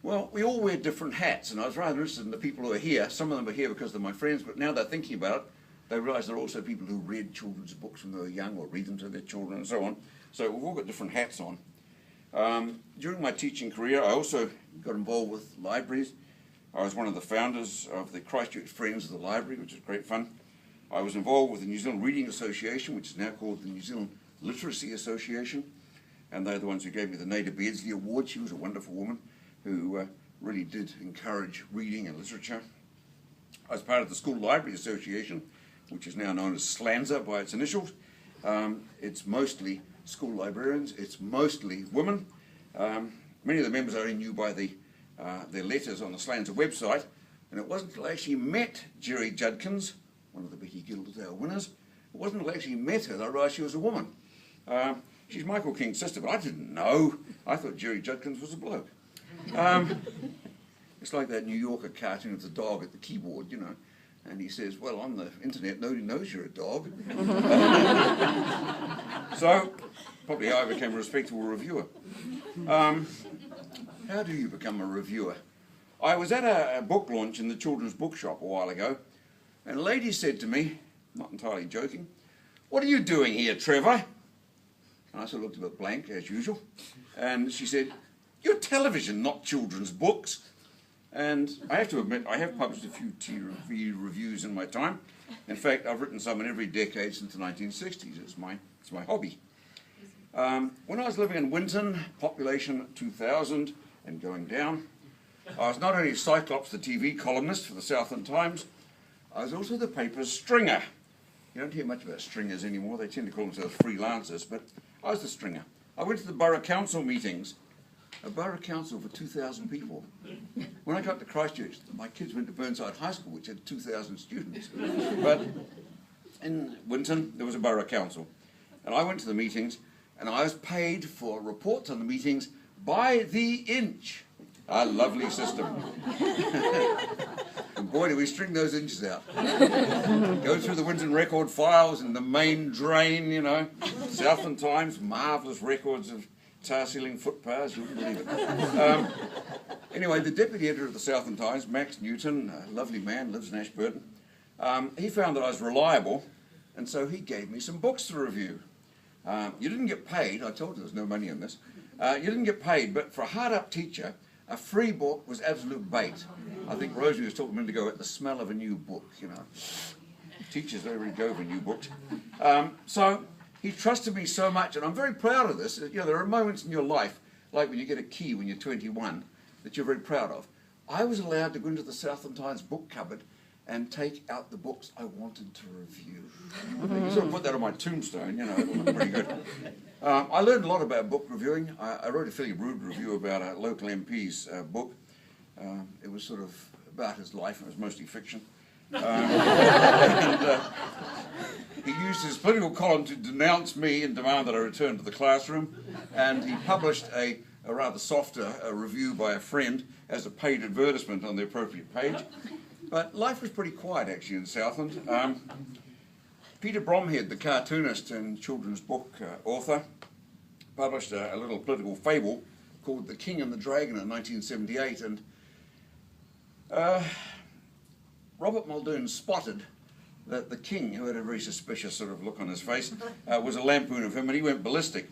Well, we all wear different hats, and I was rather interested in the people who are here. Some of them are here because they're my friends, but now they're thinking about it. They realise there are also people who read children's books when they were young, or read them to their children, and so on. So we've all got different hats on. During my teaching career, I also got involved with libraries. I was one of the founders of the Christchurch Friends of the Library, which is great fun. I was involved with the New Zealand Reading Association, which is now called the New Zealand Literacy Association, and they're the ones who gave me the Nada Beardsley Award. She was a wonderful woman who really did encourage reading and literature. I was part of the School Library Association, which is now known as SLANZA by its initials. It's mostly school librarians, it's mostly women. Many of the members I only knew by their letters on the SLANZA website, and it wasn't until I actually met Jerry Judkins, one of the Betty Gilderdale winners, it wasn't until I actually met her that I realised she was a woman. She's Michael King's sister, but I didn't know. I thought Jerry Judkins was a bloke. It's like that New Yorker cartoon of the dog at the keyboard, you know, and he says, well, on the internet, nobody knows you're a dog. So, probably how I became a respectable reviewer. How do you become a reviewer? I was at a book launch in the children's bookshop a while ago, and a lady said to me, not entirely joking, "What are you doing here, Trevor?" And I sort of looked a bit blank, as usual, and she said, "You're television, not children's books." And I have to admit, I have published a few TV reviews in my time. In fact, I've written some in every decade since the 1960s. It's my hobby. When I was living in Winton, population 2,000 and going down, I was not only Cyclops, the TV columnist for the Southland Times, I was also the paper's stringer. You don't hear much about stringers anymore. They tend to call themselves freelancers, but I was the stringer. I went to the borough council meetings. A borough council for 2,000 people. When I got to Christchurch, my kids went to Burnside High School, which had 2,000 students. But in Winton, there was a borough council. And I went to the meetings, and I was paid for reports on the meetings by the inch. A lovely system. And boy, do we string those inches out. Go through the Winton record files and the main drain, you know. Southland Times, marvellous records of tar-sealing footpaths, you wouldn't believe it. Anyway, the deputy editor of the Southland Times, Max Newton, a lovely man, lives in Ashburton, he found that I was reliable, and so he gave me some books to review. You didn't get paid. I told you there was no money in this. You didn't get paid, but for a hard-up teacher, a free book was absolute bait. I think Rosie was talking a minute ago at the smell of a new book, you know. Teachers don't really go for new books. So he trusted me so much, and I'm very proud of this. You know, there are moments in your life, like when you get a key when you're 21, that you're very proud of. I was allowed to go into the Southland Times book cupboard and take out the books I wanted to review. You sort of put that on my tombstone, you know, it looked pretty good. I learned a lot about book reviewing. I wrote a fairly rude review about a local MP's book. It was sort of about his life, and it was mostly fiction. He used his political column to denounce me and demand that I return to the classroom, and he published a rather softer review by a friend as a paid advertisement on the appropriate page. But life was pretty quiet, actually, in Southland. Peter Bromhead, the cartoonist and children's book author, published a little political fable called The King and the Dragon in 1978, and Robert Muldoon spotted that the king, who had a very suspicious sort of look on his face, was a lampoon of him, and he went ballistic.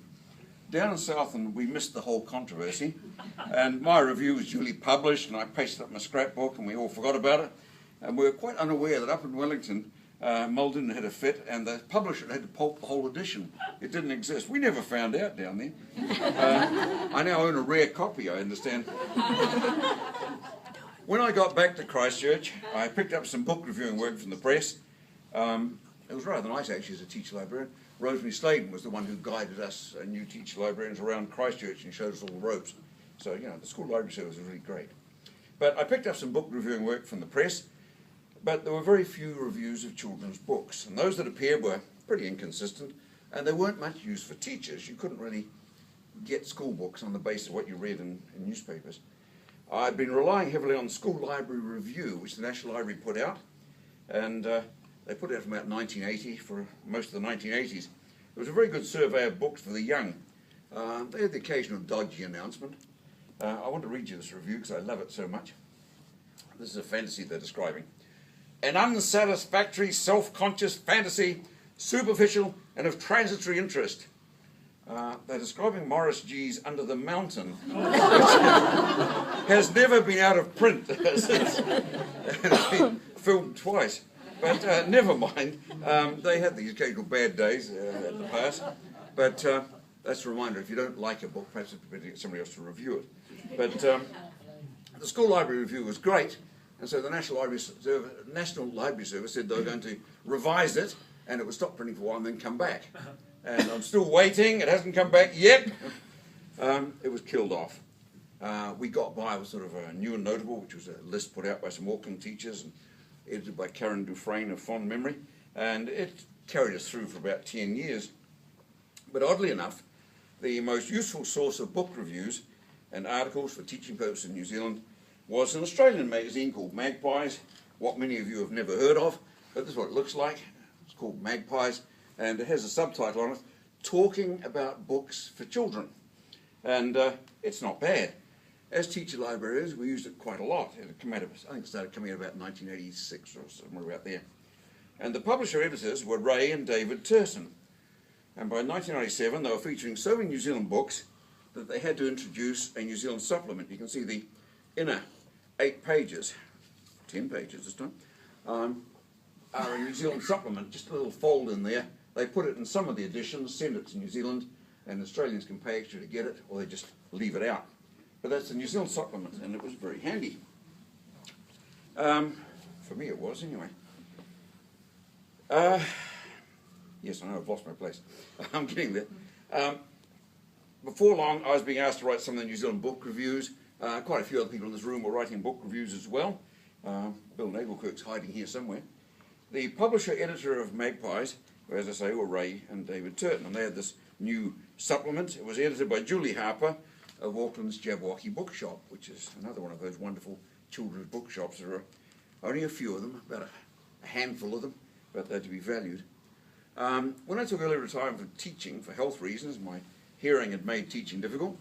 Down in Southland, we missed the whole controversy, and my review was duly published, and I pasted up my scrapbook, and we all forgot about it. And we were quite unaware that up in Wellington, Muldoon had a fit, and the publisher had to pulp the whole edition. It didn't exist. We never found out down there. I now own a rare copy, I understand. When I got back to Christchurch, I picked up some book reviewing work from the press. It was rather nice, actually, as a teacher librarian. Rosemary Sladen was the one who guided us new teacher librarians around Christchurch and showed us all the ropes. So, you know, the school library service was really great. But I picked up some book reviewing work from the press, but there were very few reviews of children's books, and those that appeared were pretty inconsistent, and they weren't much used for teachers. You couldn't really get school books on the basis of what you read in newspapers. I'd been relying heavily on School Library Review, which the National Library put out, and they put it out from about 1980 for most of the 1980s. It was a very good survey of books for the young. They had the occasional dodgy announcement, I want to read you this review because I love it so much. This is a fantasy they're describing. An unsatisfactory, self-conscious fantasy, superficial and of transitory interest. They're describing Morris G's Under the Mountain, which has never been out of print since. It's been filmed twice. But never mind, they had these occasional bad days at the past. But that's a reminder, if you don't like a book, perhaps it's better to get somebody else to review it. But the school library review was great, and so the National Library Service said they were going to revise it, and it would stop printing for a while and then come back. And I'm still waiting, it hasn't come back yet. It was killed off. We got by with sort of a New and Notable, which was a list put out by some Auckland teachers and edited by Karen Dufresne of fond memory, and it carried us through for about 10 years. But oddly enough, the most useful source of book reviews and articles for teaching purposes in New Zealand was an Australian magazine called Magpies, what many of you have never heard of, but this is what it looks like. It's called Magpies, and it has a subtitle on it, Talking About Books for Children. And it's not bad. As teacher librarians, we used it quite a lot. It came out of, I think it started coming out about 1986 or somewhere about there. And the publisher editors were Ray and David Turson. And by 1997, they were featuring so many New Zealand books that they had to introduce a New Zealand supplement. You can see the inner 8 pages, 10 pages this time, are a New Zealand supplement, just a little fold in there. They put it in some of the editions, send it to New Zealand, and Australians can pay extra to get it, or they just leave it out. But that's the New Zealand supplement, and it was very handy. For me it was, anyway. Yes, I know, I've lost my place. I'm getting there. Before long, I was being asked to write some of the New Zealand book reviews. Quite a few other people in this room were writing book reviews as well. Bill Nagelkirk's hiding here somewhere. The publisher-editor of Magpies, who, as I say, were Ray and David Turton, and they had this new supplement. It was edited by Julie Harper of Auckland's Jabberwocky Bookshop, which is another one of those wonderful children's bookshops. There are only a few of them, about a handful of them, but they're to be valued. When I took early retirement from teaching for health reasons, my hearing had made teaching difficult,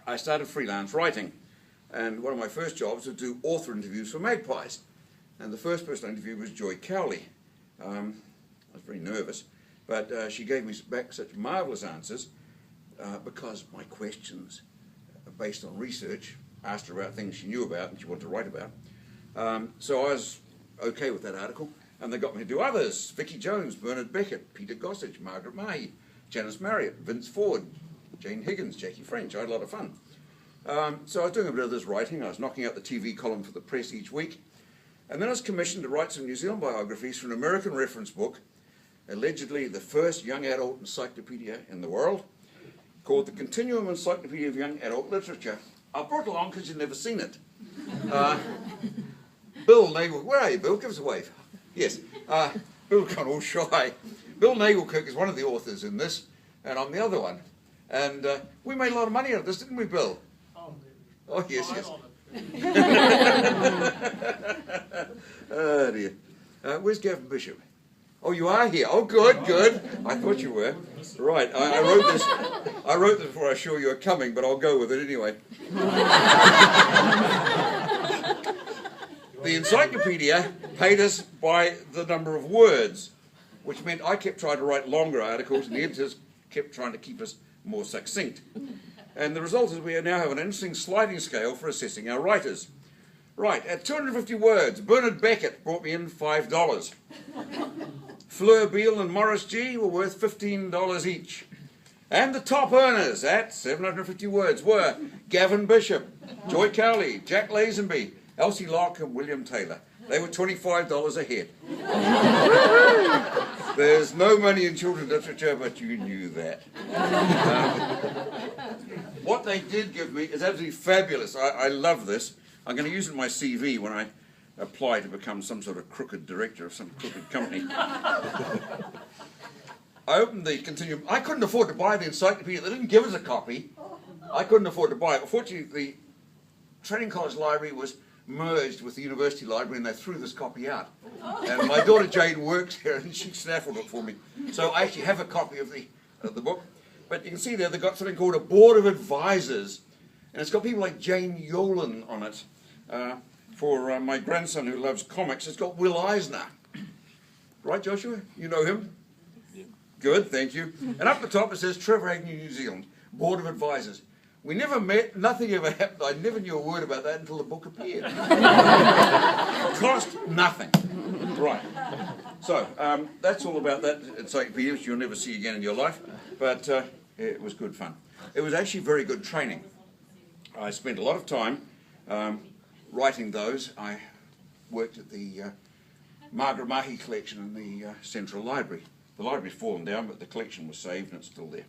I started freelance writing. And one of my first jobs was to do author interviews for Magpies. And the first person I interviewed was Joy Cowley. I was very nervous, but she gave me back such marvellous answers because my questions, based on research, asked her about things she knew about and she wanted to write about. So I was okay with that article. And they got me to do others: Vicky Jones, Bernard Beckett, Peter Gossage, Margaret Mahy, Janice Marriott, Vince Ford, Jane Higgins, Jackie French. I had a lot of fun. So I was doing a bit of this writing. I was knocking out the TV column for the press each week. And then I was commissioned to write some New Zealand biographies for an American reference book, allegedly the first young adult encyclopedia in the world, called the Continuum Encyclopedia of Young Adult Literature. I brought it along because you'd never seen it. Bill Nagel, where are you, Bill? Give us a wave. Yes, Bill's gone all shy. Bill Nagelkirk is one of the authors in this, and I'm the other one. And we made a lot of money out of this, didn't we, Bill? Oh, yes, yes. Oh, dear. Where's Gavin Bishop? Oh, you are here. Oh, good, good. I thought you were. Right, I wrote this before I saw you were coming, but I'll go with it anyway. The encyclopedia paid us by the number of words, which meant I kept trying to write longer articles and the editors kept trying to keep us more succinct. And the result is we now have an interesting sliding scale for assessing our writers. Right, at 250 words, Bernard Beckett brought me in $5. Fleur Beale and Morris G were worth $15 each. And the top earners at 750 words were Gavin Bishop, Joy Cowley, Jack Lazenby, Elsie Locke and William Taylor. They were $25 a head. There's no money in children's literature, but you knew that. What they did give me is absolutely fabulous. I love this. I'm going to use it in my CV when I apply to become some sort of crooked director of some crooked company. I opened the Continuum. I couldn't afford to buy the encyclopedia. They didn't give us a copy. I couldn't afford to buy it. Fortunately, the Training College Library was merged with the university library and they threw this copy out. And my daughter Jane works here and she snaffled it for me. So I actually have a copy of the book. But you can see there they've got something called a board of advisors And it's got people like Jane Yolen on it. For my grandson who loves comics, it's got Will Eisner. Right, Joshua? You know him? Yeah. Good, thank you. And up the top it says Trevor Agnew, New Zealand, Board of Advisors. We never met, nothing ever happened. I never knew a word about that until the book appeared. Cost nothing. Right. So, that's all about that. It's like videos you'll never see again in your life, but it was good fun. It was actually very good training. I spent a lot of time writing those. I worked at the Margaret Mahi collection in the Central Library. The library's fallen down, but the collection was saved and it's still there.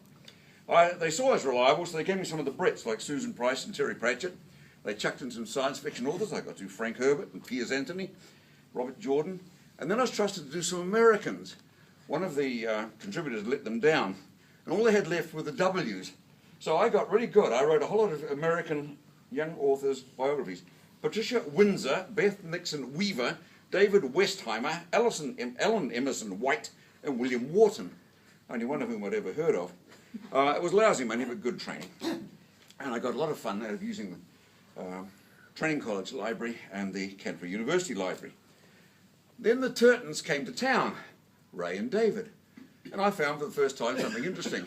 They saw us reliable, so they gave me some of the Brits, like Susan Price and Terry Pratchett. They chucked in some science fiction authors. I got to do Frank Herbert and Piers Anthony, Robert Jordan. And then I was trusted to do some Americans. One of the contributors let them down, and all they had left were the W's. So I got really good. I wrote a whole lot of American young authors' biographies. Patricia Windsor, Beth Nixon Weaver, David Westheimer, Ellen Emerson White, and William Wharton, only one of whom I'd ever heard of. It was lousy money, but good training. And I got a lot of fun out of using the Training College Library and the Canterbury University Library. Then the Turtons came to town, Ray and David. And I found for the first time something interesting.